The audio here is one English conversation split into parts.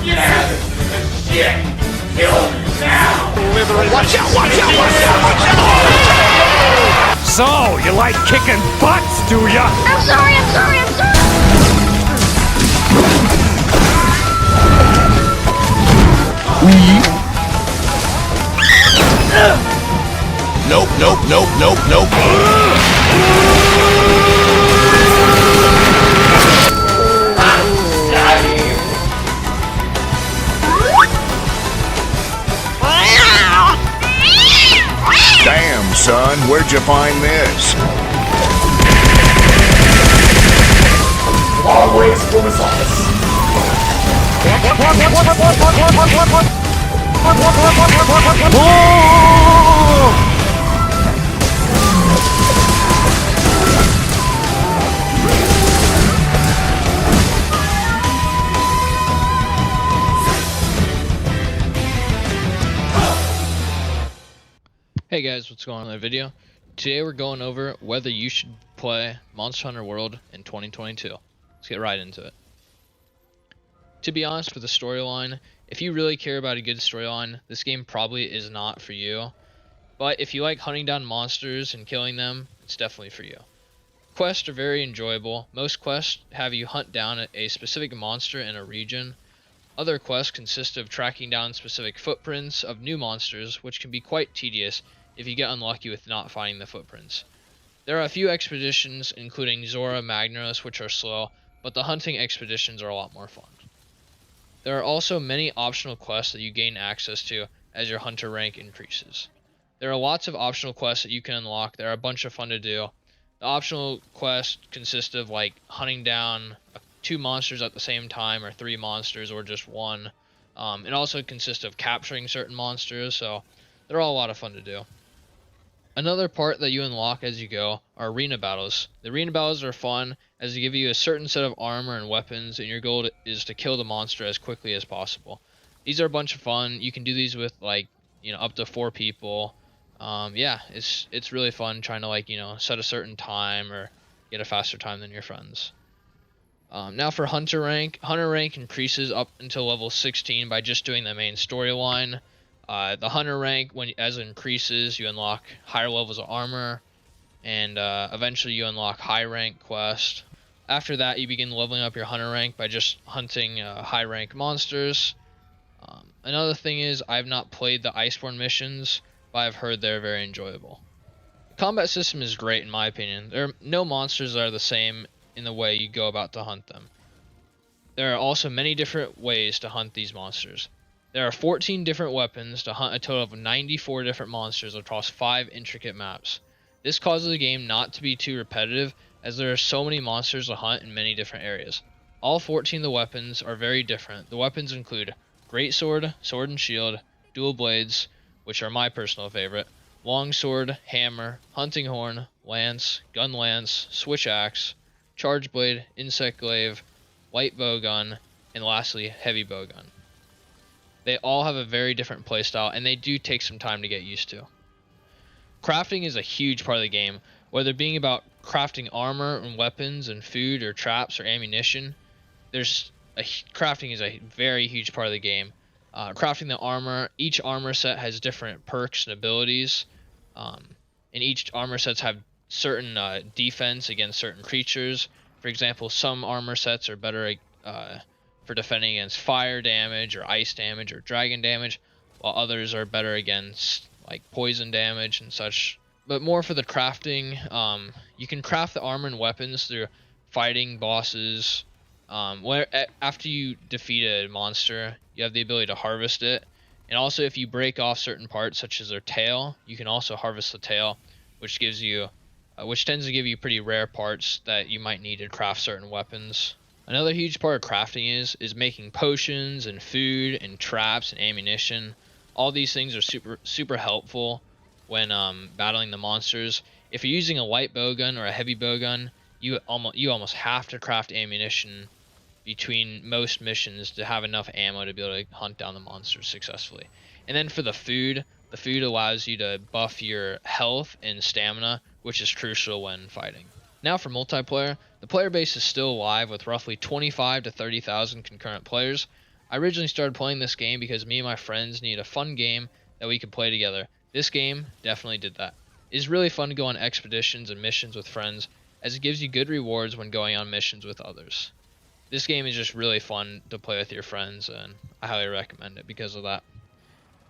Yeah, this is the shit! Kill me now! Watch out, watch out, watch out, watch out! So, you like kicking butts, do ya? I'm sorry, I'm sorry, I'm sorry! Nope, nope, nope, nope, nope. Damn, son, where'd you find this? Always was us. Hey guys, what's going on in the video? Today we're going over whether you should play Monster Hunter World in 2022. Let's get right into it. To be honest with the storyline, if you really care about a good storyline, this game probably is not for you. But if you like hunting down monsters and killing them, it's definitely for you. Quests are very enjoyable. Most quests have you hunt down a specific monster in a region. Other quests consist of tracking down specific footprints of new monsters, which can be quite tedious if you get unlucky with not finding the footprints. There are a few expeditions, including Zora Magnaros, which are slow, but the hunting expeditions are a lot more fun. There are also many optional quests that you gain access to as your hunter rank increases. There are lots of optional quests that you can unlock. There are a bunch of fun to do. The optional quests consist of like hunting down 2 monsters at the same time, or 3 monsters, or just 1. It also consists of capturing certain monsters, so they're all a lot of fun to do. Another part that you unlock as you go are arena battles. The arena battles are fun as they give you a certain set of armor and weapons, and your goal is to kill the monster as quickly as possible. These are a bunch of fun. You can do these with up to 4 people. Yeah, it's really fun trying to set a certain time or get a faster time than your friends. Now for hunter rank increases up until level 16 by just doing the main storyline. The hunter rank, as it increases, you unlock higher levels of armor, and eventually you unlock high rank quest. After that, you begin leveling up your hunter rank by just hunting high rank monsters. Another thing is, I've not played the Iceborne missions, but I've heard they're very enjoyable. The combat system is great in my opinion. There are no monsters that are the same in the way you go about to hunt them. There are also many different ways to hunt these monsters. There are 14 different weapons to hunt a total of 94 different monsters across 5 intricate maps. This causes the game not to be too repetitive, as there are so many monsters to hunt in many different areas. All 14 of the weapons are very different. The weapons include Greatsword, Sword and Shield, Dual Blades, which are my personal favorite, Longsword, Hammer, Hunting Horn, Lance, Gun Lance, Switch Axe, Charge Blade, Insect Glaive, Light Bowgun, and lastly, Heavy Bowgun. They all have a very different playstyle, and they do take some time to get used to. Crafting is a huge part of the game, whether it being about crafting armor and weapons and food or traps or ammunition. Crafting is a very huge part of the game. Crafting the armor, each armor set has different perks and abilities, and each armor sets have certain defense against certain creatures. For example, some armor sets are better for defending against fire damage or ice damage or dragon damage, while others are better against like poison damage and such. But more for the crafting, you can craft the armor and weapons through fighting bosses. After you defeat a monster, you have the ability to harvest it, and also if you break off certain parts such as their tail, you can also harvest the tail, which tends to give you pretty rare parts that you might need to craft certain weapons. Another huge part of crafting is making potions and food and traps and ammunition. All these things are super helpful when battling the monsters. If you're using a light bowgun or a heavy bowgun, you almost have to craft ammunition between most missions to have enough ammo to be able to hunt down the monsters successfully. And then for the food allows you to buff your health and stamina, which is crucial when fighting. Now for multiplayer, the player base is still alive with roughly 25 to 30,000 concurrent players. I originally started playing this game because me and my friends needed a fun game that we could play together. This game definitely did that. It is really fun to go on expeditions and missions with friends, as it gives you good rewards when going on missions with others. This game is just really fun to play with your friends, and I highly recommend it because of that.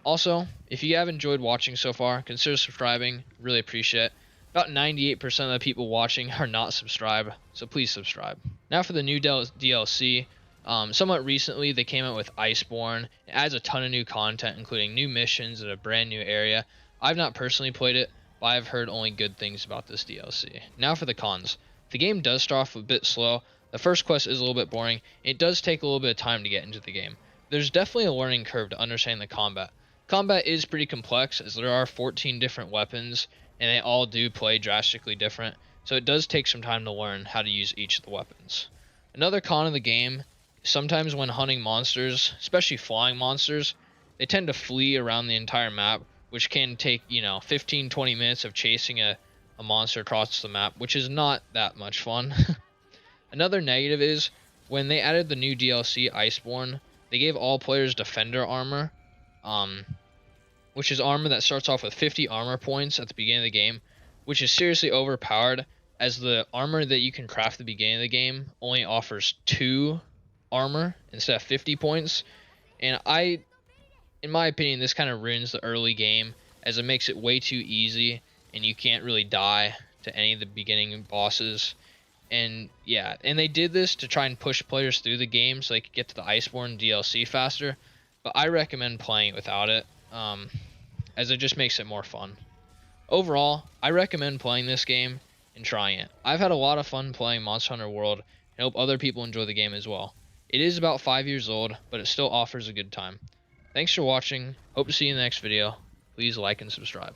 Also, if you have enjoyed watching so far, consider subscribing. Really appreciate it. About 98% of the people watching are not subscribed, so please subscribe. Now for the new DLC. Somewhat recently, they came out with Iceborne. It adds a ton of new content, including new missions and a brand new area. I've not personally played it, but I've heard only good things about this DLC. Now for the cons. The game does start off a bit slow. The first quest is a little bit boring. It does take a little bit of time to get into the game. There's definitely a learning curve to understand the combat. Combat is pretty complex, as there are 14 different weapons, and they all do play drastically different, so it does take some time to learn how to use each of the weapons. Another con of the game, sometimes when hunting monsters, especially flying monsters, they tend to flee around the entire map, which can take, 15-20 minutes of chasing a monster across the map, which is not that much fun. Another negative is, when they added the new DLC, Iceborne, they gave all players Defender armor, which is armor that starts off with 50 armor points at the beginning of the game, which is seriously overpowered, as the armor that you can craft at the beginning of the game only offers 2 armor instead of 50 points. And in my opinion, this kind of ruins the early game, as it makes it way too easy, and you can't really die to any of the beginning bosses. And yeah, and they did this to try and push players through the game so they could get to the Iceborne DLC faster, but I recommend playing it without it, as it just makes it more fun. Overall, I recommend playing this game and trying it. I've had a lot of fun playing Monster Hunter World, and hope other people enjoy the game as well. It is about 5 years old, but it still offers a good time. Thanks for watching. Hope to see you in the next video. Please like and subscribe.